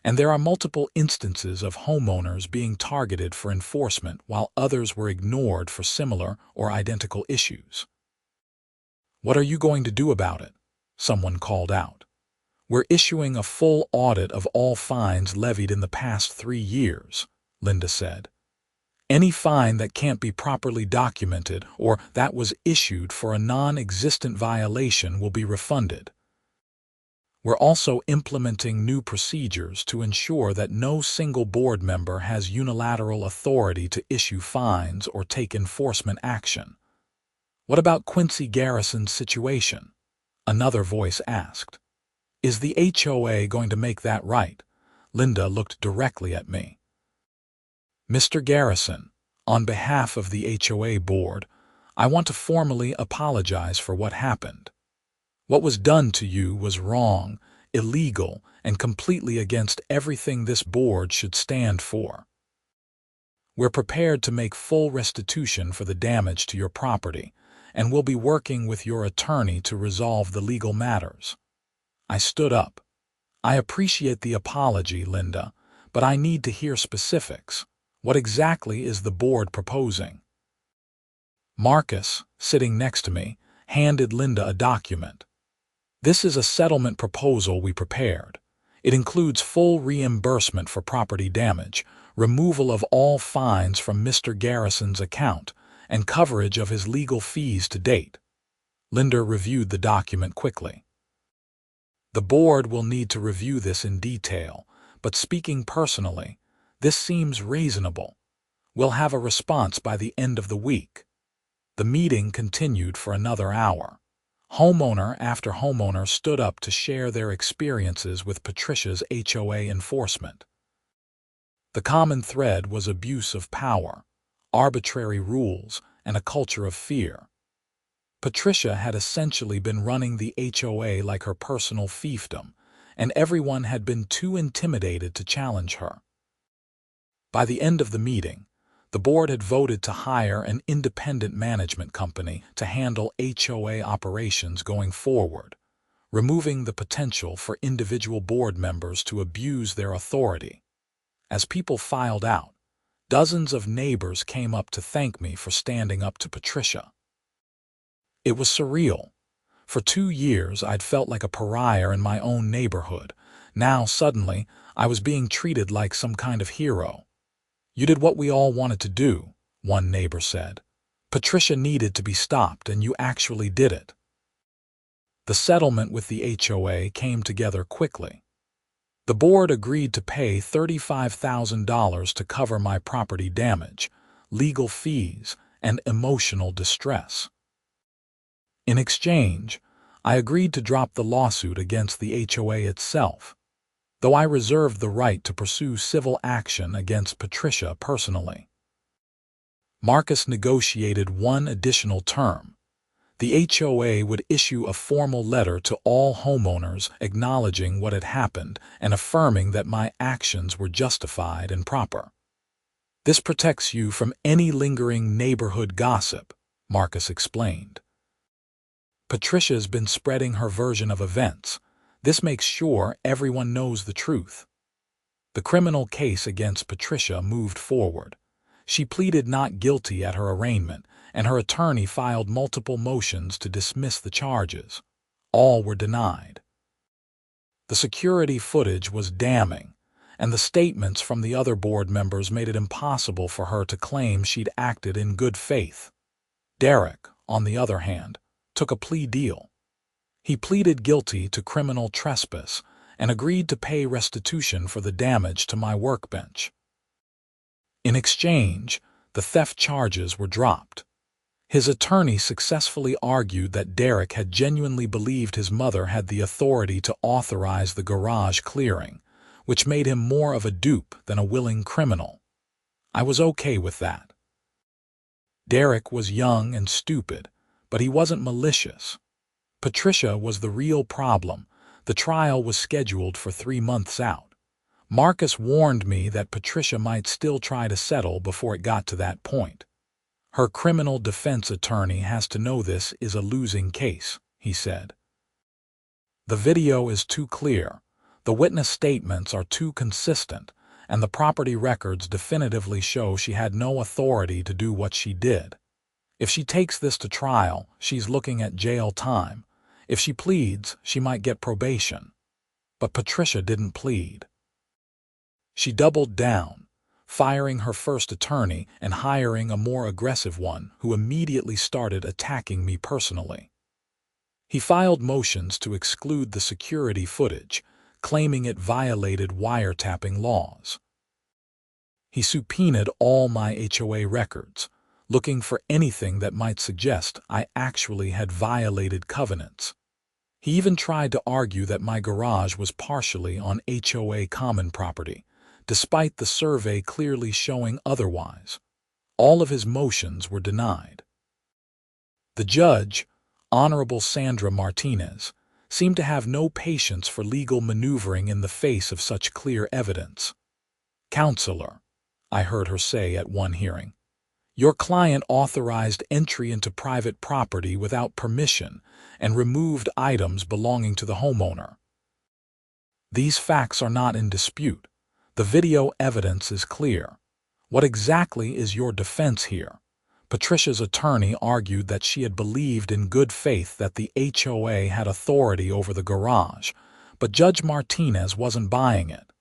And there are multiple instances of homeowners being targeted for enforcement while others were ignored for similar or identical issues. What are you going to do about it? Someone called out. We're issuing a full audit of all fines levied in the past 3 years, Linda said. Any fine that can't be properly documented or that was issued for a non-existent violation will be refunded. We're also implementing new procedures to ensure that no single board member has unilateral authority to issue fines or take enforcement action. What about Quincy Garrison's situation? Another voice asked. Is the HOA going to make that right? Linda looked directly at me. Mr. Garrison, on behalf of the HOA board, I want to formally apologize for what happened. What was done to you was wrong, illegal, and completely against everything this board should stand for. We're prepared to make full restitution for the damage to your property, and we'll be working with your attorney to resolve the legal matters. I stood up. I appreciate the apology, Linda, but I need to hear specifics. What exactly is the board proposing? Marcus, sitting next to me, handed Linda a document. This is a settlement proposal we prepared. It includes full reimbursement for property damage, removal of all fines from Mr. Garrison's account, and coverage of his legal fees to date. Linder reviewed the document quickly. The board will need to review this in detail, but speaking personally, this seems reasonable. We'll have a response by the end of the week. The meeting continued for another hour. Homeowner after homeowner stood up to share their experiences with Patricia's HOA enforcement. The common thread was abuse of power, arbitrary rules, and a culture of fear. Patricia had essentially been running the HOA like her personal fiefdom, and everyone had been too intimidated to challenge her. By the end of the meeting, the board had voted to hire an independent management company to handle HOA operations going forward, removing the potential for individual board members to abuse their authority. As people filed out, dozens of neighbors came up to thank me for standing up to Patricia. It was surreal. For 2 years, I'd felt like a pariah in my own neighborhood. Now, suddenly, I was being treated like some kind of hero. "You did what we all wanted to do," one neighbor said. "Patricia needed to be stopped, and you actually did it." The settlement with the HOA came together quickly. The board agreed to pay $35,000 to cover my property damage, legal fees, and emotional distress. In exchange, I agreed to drop the lawsuit against the HOA itself, though I reserved the right to pursue civil action against Patricia personally. Marcus negotiated one additional term. The HOA would issue a formal letter to all homeowners acknowledging what had happened and affirming that my actions were justified and proper. "This protects you from any lingering neighborhood gossip," Marcus explained. "Patricia's been spreading her version of events. This makes sure everyone knows the truth." The criminal case against Patricia moved forward. She pleaded not guilty at her arraignment, and her attorney filed multiple motions to dismiss the charges. All were denied. The security footage was damning, and the statements from the other board members made it impossible for her to claim she'd acted in good faith. Derek, on the other hand, took a plea deal. He pleaded guilty to criminal trespass and agreed to pay restitution for the damage to my workbench. In exchange, the theft charges were dropped. His attorney successfully argued that Derek had genuinely believed his mother had the authority to authorize the garage clearing, which made him more of a dupe than a willing criminal. I was okay with that. Derek was young and stupid, but he wasn't malicious. Patricia was the real problem. The trial was scheduled for 3 months out. Marcus warned me that Patricia might still try to settle before it got to that point. "Her criminal defense attorney has to know this is a losing case," he said. "The video is too clear, the witness statements are too consistent, and the property records definitively show she had no authority to do what she did. If she takes this to trial, she's looking at jail time. If she pleads, she might get probation." But Patricia didn't plead. She doubled down, firing her first attorney and hiring a more aggressive one who immediately started attacking me personally. He filed motions to exclude the security footage, claiming it violated wiretapping laws. He subpoenaed all my HOA records, looking for anything that might suggest I actually had violated covenants. He even tried to argue that my garage was partially on HOA common property, despite the survey clearly showing otherwise. All of his motions were denied. The judge, Honorable Sandra Martinez, seemed to have no patience for legal maneuvering in the face of such clear evidence. "Counselor," I heard her say at one hearing, "your client authorized entry into private property without permission and removed items belonging to the homeowner. These facts are not in dispute. The video evidence is clear. What exactly is your defense here?" Patricia's attorney argued that she had believed in good faith that the HOA had authority over the garage, but Judge Martinez wasn't buying it.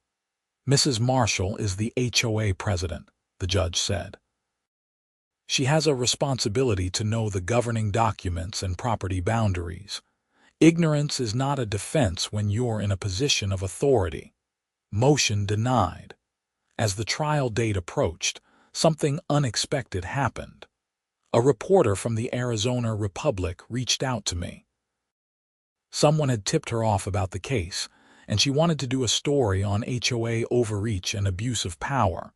"Mrs. Marshall is the HOA president," the judge said. She has a responsibility to know the governing documents and property boundaries. Ignorance is not a defense when you're in a position of authority. Motion denied. As the trial date approached, something unexpected happened. A reporter from the Arizona Republic reached out to me. Someone had tipped her off about the case, and she wanted to do a story on HOA overreach and abuse of power.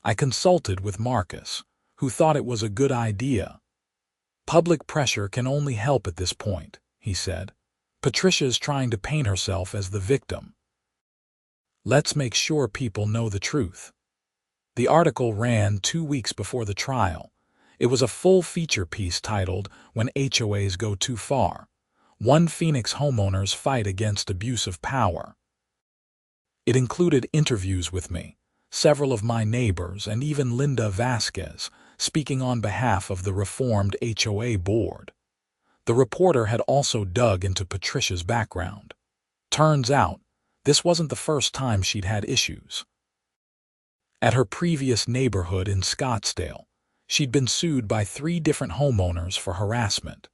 I consulted with Marcus, who thought it was a good idea. Public pressure can only help at this point, he said. Patricia's trying to paint herself as the victim. Let's make sure people know the truth. The article ran 2 weeks before the trial. It was a full feature piece titled, "When HOAs Go Too Far. One Phoenix Homeowner's Fight Against Abuse of Power." It included interviews with me, several of my neighbors, and even Linda Vasquez, speaking on behalf of the reformed HOA board. The reporter had also dug into Patricia's background. Turns out, this wasn't the first time she'd had issues. At her previous neighborhood in Scottsdale, she'd been sued by 3 different homeowners for harassment.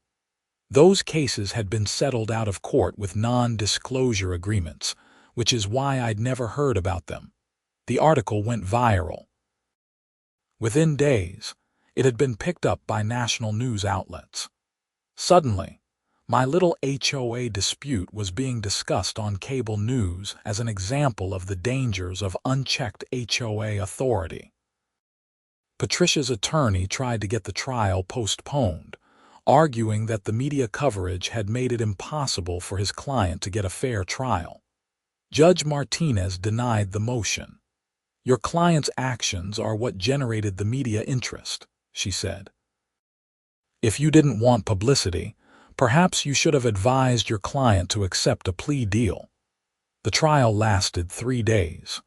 Those cases had been settled out of court with non-disclosure agreements, which is why I'd never heard about them. The article went viral. Within days, it had been picked up by national news outlets. Suddenly, my little HOA dispute was being discussed on cable news as an example of the dangers of unchecked HOA authority. Patricia's attorney tried to get the trial postponed, arguing that the media coverage had made it impossible for his client to get a fair trial. Judge Martinez denied the motion. "Your client's actions are what generated the media interest," she said. "If you didn't want publicity, perhaps you should have advised your client to accept a plea deal." The trial lasted 3 days.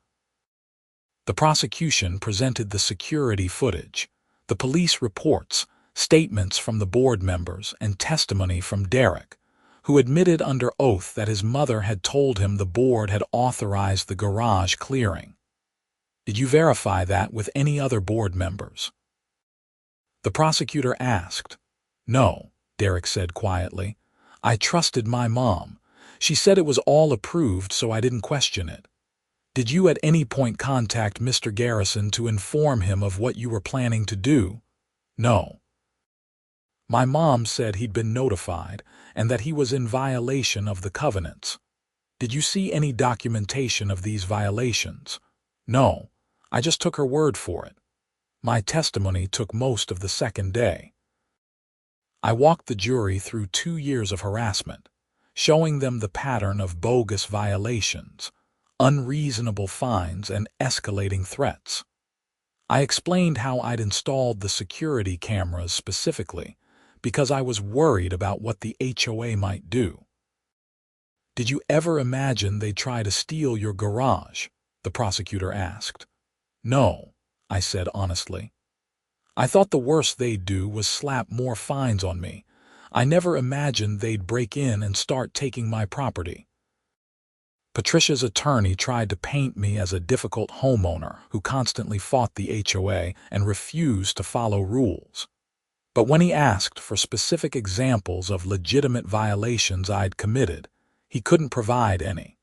The prosecution presented the security footage, the police reports, statements from the board members, and testimony from Derek, who admitted under oath that his mother had told him the board had authorized the garage clearing. "Did you verify that with any other board members?" The prosecutor asked. "No," Derek said quietly. "I trusted my mom. She said it was all approved, so I didn't question it." "Did you at any point contact Mr. Garrison to inform him of what you were planning to do?" "No." "My mom said he'd been notified and that he was in violation of the covenants. Did you see any documentation of these violations?" "No. I just took her word for it." My testimony took most of the second day. I walked the jury through 2 years of harassment, showing them the pattern of bogus violations, unreasonable fines, and escalating threats. I explained how I'd installed the security cameras specifically because I was worried about what the HOA might do. "Did you ever imagine they'd try to steal your garage?" the prosecutor asked. "No," I said honestly. "I thought the worst they'd do was slap more fines on me. I never imagined they'd break in and start taking my property." Patricia's attorney tried to paint me as a difficult homeowner who constantly fought the HOA and refused to follow rules. But when he asked for specific examples of legitimate violations I'd committed, he couldn't provide any.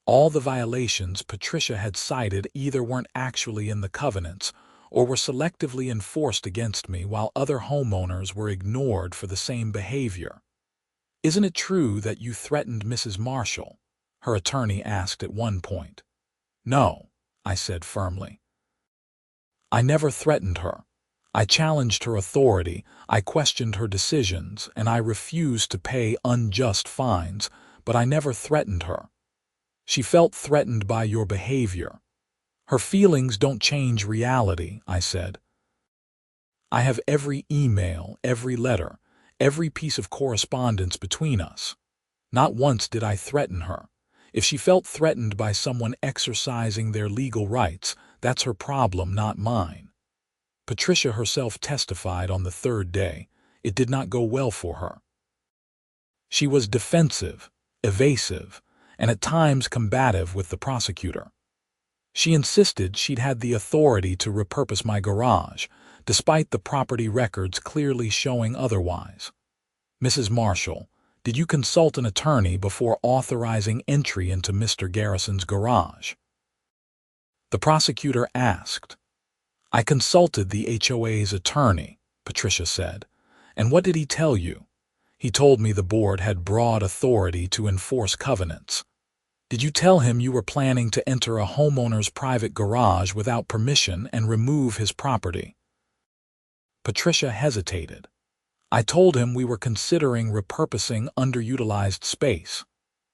All the violations Patricia had cited either weren't actually in the covenants or were selectively enforced against me while other homeowners were ignored for the same behavior. "Isn't it true that you threatened Mrs. Marshall?" her attorney asked at one point. "No," I said firmly. "I never threatened her. I challenged her authority, I questioned her decisions, and I refused to pay unjust fines, but I never threatened her. She felt threatened by your behavior. Her feelings don't change reality," I said. "I have every email, every letter, every piece of correspondence between us. Not once did I threaten her. If she felt threatened by someone exercising their legal rights, that's her problem, not mine." Patricia herself testified on the 3rd day. It did not go well for her. She was defensive, evasive, and at times combative with the prosecutor. She insisted she'd had the authority to repurpose my garage, despite the property records clearly showing otherwise. Mrs. Marshall, did you consult an attorney before authorizing entry into Mr. Garrison's garage? The prosecutor asked. I consulted the HOA's attorney, Patricia said. And what did he tell you? He told me the board had broad authority to enforce covenants. Did you tell him you were planning to enter a homeowner's private garage without permission and remove his property? Patricia hesitated. I told him we were considering repurposing underutilized space.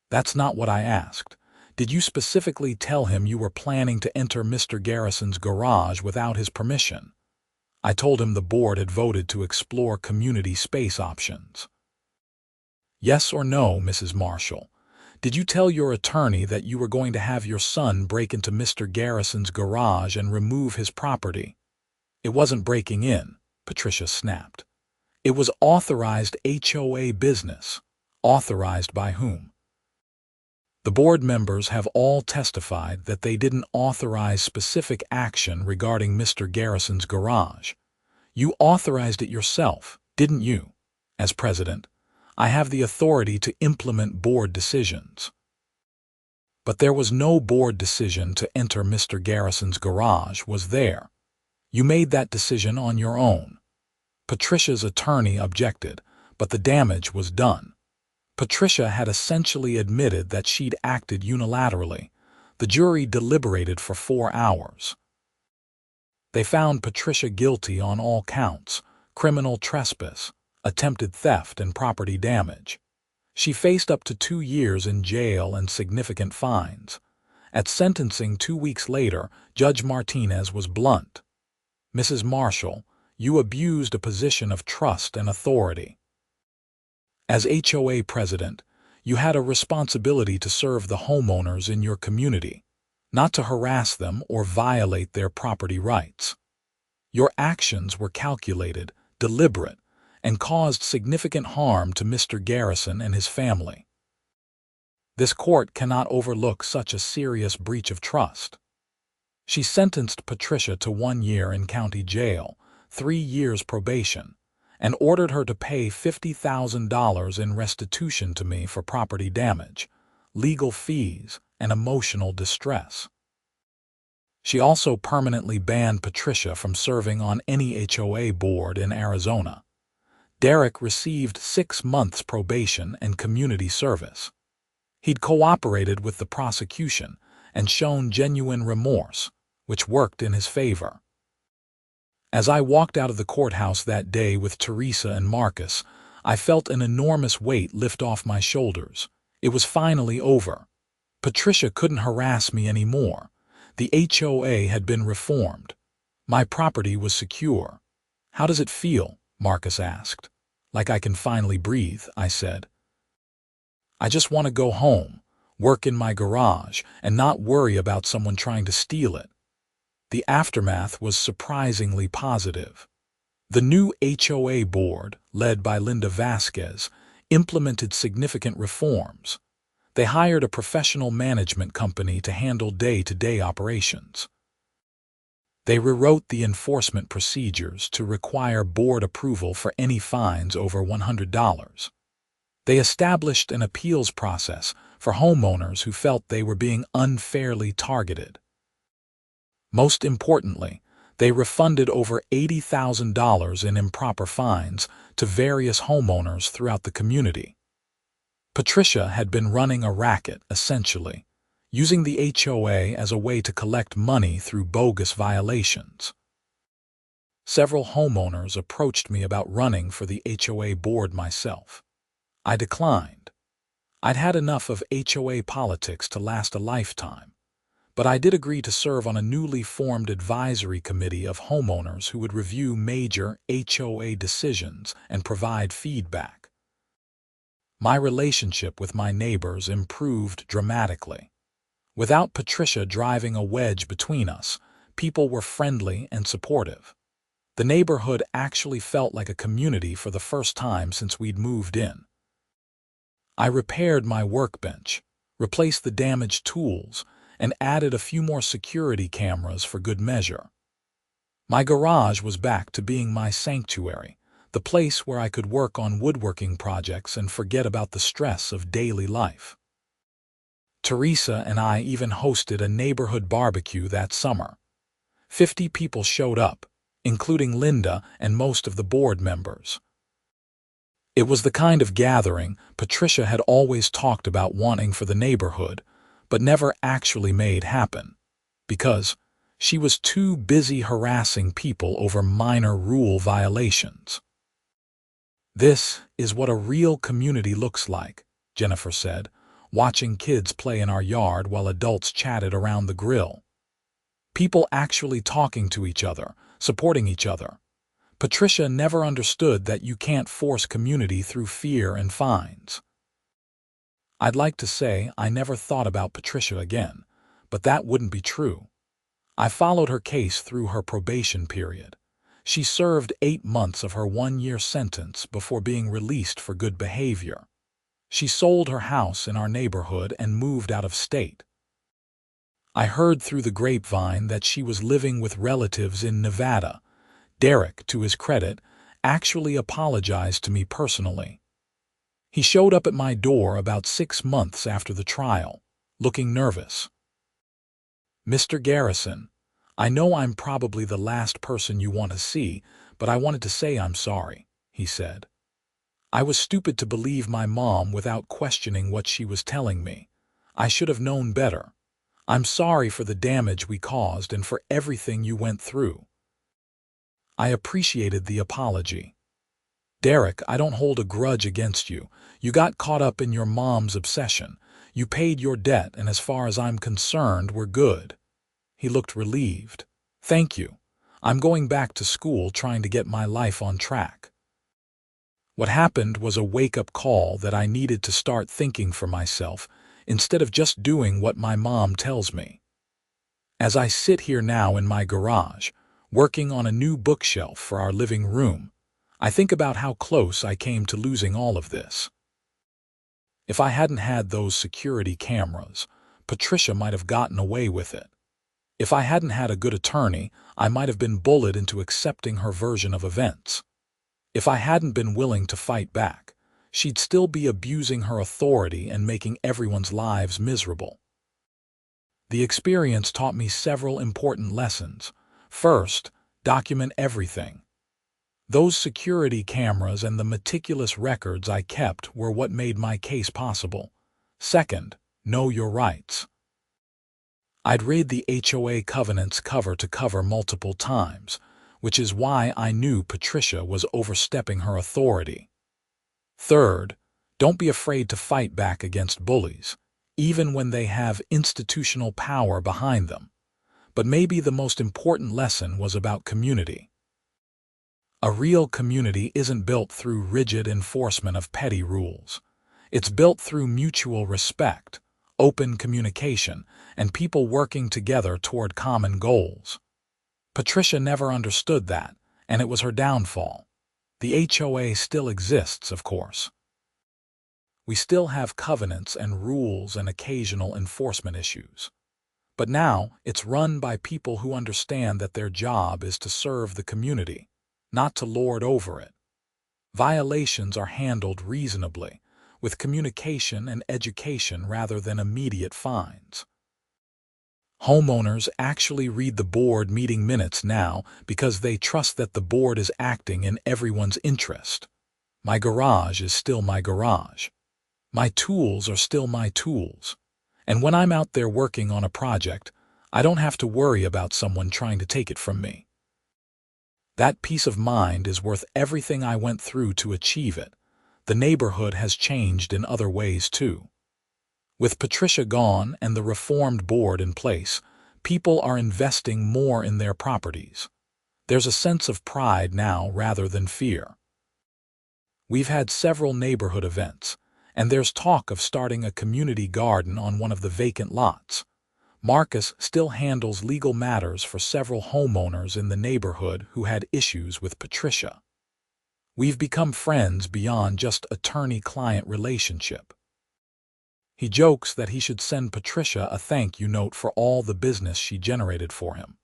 That's not what I asked. Did you specifically tell him you were planning to enter Mr. Garrison's garage without his permission? I told him the board had voted to explore community space options. Yes or no, Mrs. Marshall? Did you tell your attorney that you were going to have your son break into Mr. Garrison's garage and remove his property? It wasn't breaking in, Patricia snapped. It was authorized HOA business. Authorized by whom? The board members have all testified that they didn't authorize specific action regarding Mr. Garrison's garage. You authorized it yourself, didn't you? As president, I have the authority to implement board decisions. But there was no board decision to enter Mr. Garrison's garage, was there? You made that decision on your own. Patricia's attorney objected, but the damage was done. Patricia had essentially admitted that she'd acted unilaterally. The jury deliberated for 4 hours. They found Patricia guilty on all counts: criminal trespass, attempted theft, and property damage. She faced up to 2 years in jail and significant fines. At sentencing 2 weeks later, Judge Martinez was blunt. Mrs. Marshall, you abused a position of trust and authority. As HOA president, you had a responsibility to serve the homeowners in your community, not to harass them or violate their property rights. Your actions were calculated, deliberate, and caused significant harm to Mr. Garrison and his family. This court cannot overlook such a serious breach of trust. She sentenced Patricia to 1 year in county jail, 3 years probation, and ordered her to pay $50,000 in restitution to me for property damage, legal fees, and emotional distress. She also permanently banned Patricia from serving on any HOA board in Arizona. Derek received 6 months probation and community service. He'd cooperated with the prosecution and shown genuine remorse, which worked in his favor. As I walked out of the courthouse that day with Teresa and Marcus, I felt an enormous weight lift off my shoulders. It was finally over. Patricia couldn't harass me anymore. The HOA had been reformed. My property was secure. How does it feel? Marcus asked. Like I can finally breathe, I said. I just want to go home, work in my garage, and not worry about someone trying to steal it. The aftermath was surprisingly positive. The new HOA board, led by Linda Vasquez, implemented significant reforms. They hired a professional management company to handle day-to-day operations. They rewrote the enforcement procedures to require board approval for any fines over $100. They established an appeals process for homeowners who felt they were being unfairly targeted. Most importantly, they refunded over $80,000 in improper fines to various homeowners throughout the community. Patricia had been running a racket, essentially, using the HOA as a way to collect money through bogus violations. Several homeowners approached me about running for the HOA board myself. I declined. I'd had enough of HOA politics to last a lifetime. But I did agree to serve on a newly formed advisory committee of homeowners who would review major HOA decisions and provide feedback. My relationship with my neighbors improved dramatically. Without Patricia driving a wedge between us, people were friendly and supportive. The neighborhood actually felt like a community for the first time since we'd moved in. I repaired my workbench, replaced the damaged tools, and added a few more security cameras for good measure. My garage was back to being my sanctuary, the place where I could work on woodworking projects and forget about the stress of daily life. Teresa and I even hosted a neighborhood barbecue that summer. 50 people showed up, including Linda and most of the board members. It was the kind of gathering Patricia had always talked about wanting for the neighborhood, but never actually made happen, because she was too busy harassing people over minor rule violations. "This is what a real community looks like," Jennifer said, watching kids play in our yard while adults chatted around the grill. People actually talking to each other, supporting each other. Patricia never understood that you can't force community through fear and fines. I'd like to say I never thought about Patricia again, but that wouldn't be true. I followed her case through her probation period. She served 8 months of her 1-year sentence before being released for good behavior. She sold her house in our neighborhood and moved out of state. I heard through the grapevine that she was living with relatives in Nevada. Derek, to his credit, actually apologized to me personally. He showed up at my door about 6 months after the trial, looking nervous. "Mr. Garrison, I know I'm probably the last person you want to see, but I wanted to say I'm sorry," he said. "I was stupid to believe my mom without questioning what she was telling me. I should have known better. I'm sorry for the damage we caused and for everything you went through." I appreciated the apology. "Derek, I don't hold a grudge against you. You got caught up in your mom's obsession. You paid your debt, and as far as I'm concerned, we're good." He looked relieved. "Thank you. I'm going back to school trying to get my life on track." What happened was a wake-up call that I needed to start thinking for myself instead of just doing what my mom tells me. As I sit here now in my garage, working on a new bookshelf for our living room, I think about how close I came to losing all of this. If I hadn't had those security cameras, Patricia might have gotten away with it. If I hadn't had a good attorney, I might have been bullied into accepting her version of events. If I hadn't been willing to fight back, she'd still be abusing her authority and making everyone's lives miserable. The experience taught me several important lessons. First, document everything. Those security cameras and the meticulous records I kept were what made my case possible. Second, know your rights. I'd read the HOA covenants cover to cover multiple times, which is why I knew Patricia was overstepping her authority. Third, don't be afraid to fight back against bullies, even when they have institutional power behind them. But maybe the most important lesson was about community. A real community isn't built through rigid enforcement of petty rules. It's built through mutual respect, open communication, and people working together toward common goals. Patricia never understood that, and it was her downfall. The HOA still exists, of course. We still have covenants and rules and occasional enforcement issues. But now it's run by people who understand that their job is to serve the community, not to lord over it. Violations are handled reasonably, with communication and education rather than immediate fines. Homeowners actually read the board meeting minutes now because they trust that the board is acting in everyone's interest. My garage is still my garage. My tools are still my tools. And when I'm out there working on a project, I don't have to worry about someone trying to take it from me. That peace of mind is worth everything I went through to achieve it. The neighborhood has changed in other ways too. With Patricia gone and the reformed board in place, people are investing more in their properties. There's a sense of pride now rather than fear. We've had several neighborhood events, and there's talk of starting a community garden on one of the vacant lots. Marcus still handles legal matters for several homeowners in the neighborhood who had issues with Patricia. We've become friends beyond just attorney-client relationship. He jokes that he should send Patricia a thank you note for all the business she generated for him.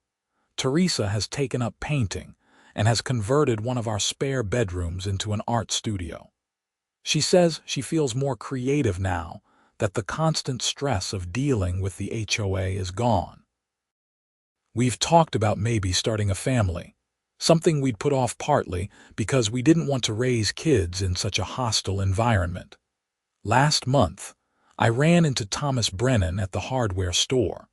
Teresa has taken up painting and has converted one of our spare bedrooms into an art studio. She says she feels more creative now that the constant stress of dealing with the HOA is gone. We've talked about maybe starting a family, something we'd put off partly because we didn't want to raise kids in such a hostile environment. Last month, I ran into Thomas Brennan at the hardware store.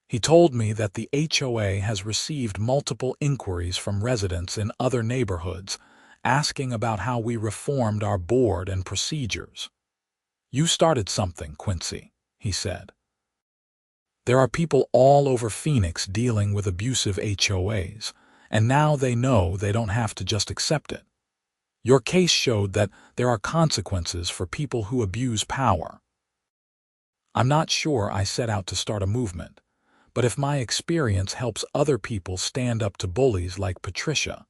He told me that the HOA has received multiple inquiries from residents in other neighborhoods asking about how we reformed our board and procedures. "You started something, Quincy," he said. "There are people all over Phoenix dealing with abusive HOAs, and now they know they don't have to just accept it. Your case showed that there are consequences for people who abuse power." I'm not sure I set out to start a movement, but if my experience helps other people stand up to bullies like Patricia,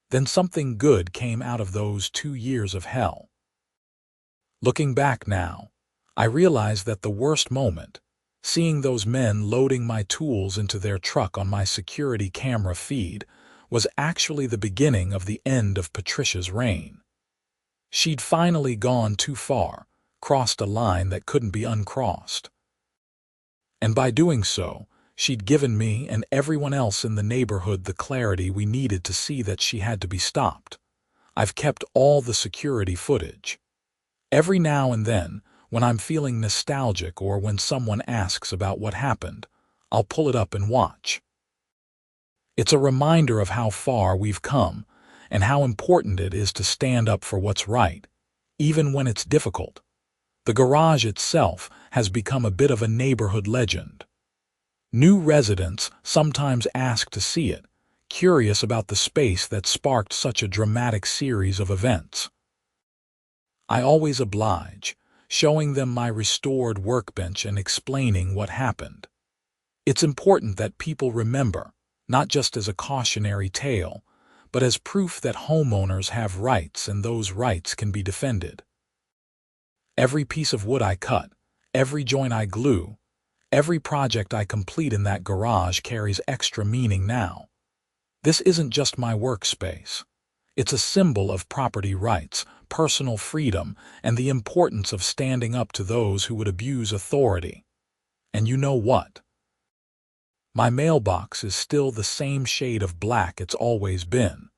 then something good came out of those 2 years of hell. Looking back now, I realize that the worst moment, seeing those men loading my tools into their truck on my security camera feed, was actually the beginning of the end of Patricia's reign. She'd finally gone too far, crossed a line that couldn't be uncrossed. And by doing so, she'd given me and everyone else in the neighborhood the clarity we needed to see that she had to be stopped. I've kept all the security footage. Every now and then, when I'm feeling nostalgic or when someone asks about what happened, I'll pull it up and watch. It's a reminder of how far we've come and how important it is to stand up for what's right, even when it's difficult. The garage itself has become a bit of a neighborhood legend. New residents sometimes ask to see it, curious about the space that sparked such a dramatic series of events. I always oblige, showing them my restored workbench and explaining what happened. It's important that people remember, not just as a cautionary tale, but as proof that homeowners have rights and those rights can be defended. Every piece of wood I cut, every joint I glue, every project I complete in that garage carries extra meaning now. This isn't just my workspace. It's a symbol of property rights, personal freedom, and the importance of standing up to those who would abuse authority. And you know what? My mailbox is still the same shade of black it's always been.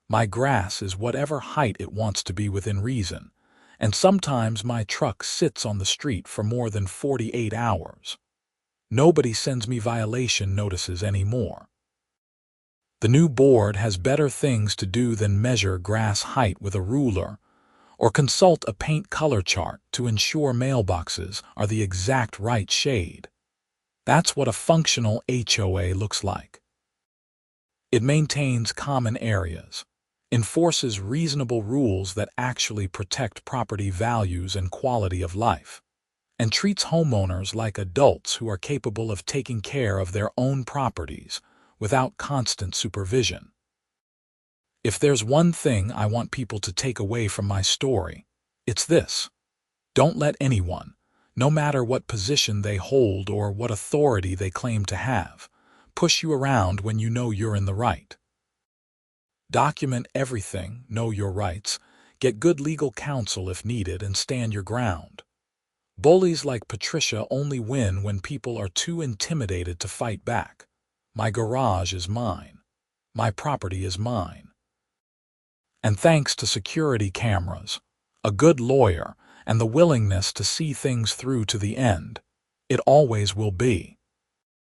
My grass is whatever height it wants to be within reason, and sometimes my truck sits on the street for more than 48 hours. Nobody sends me violation notices anymore. The new board has better things to do than measure grass height with a ruler or consult a paint color chart to ensure mailboxes are the exact right shade. That's what a functional HOA looks like. It maintains common areas, enforces reasonable rules that actually protect property values and quality of life, and treats homeowners like adults who are capable of taking care of their own properties without constant supervision. If there's one thing I want people to take away from my story, it's this: don't let anyone, no matter what position they hold or what authority they claim to have, push you around when you know you're in the right. Document everything, know your rights, get good legal counsel if needed, and stand your ground. Bullies like Patricia only win when people are too intimidated to fight back. My garage is mine. My property is mine. And thanks to security cameras, a good lawyer, and the willingness to see things through to the end, it always will be.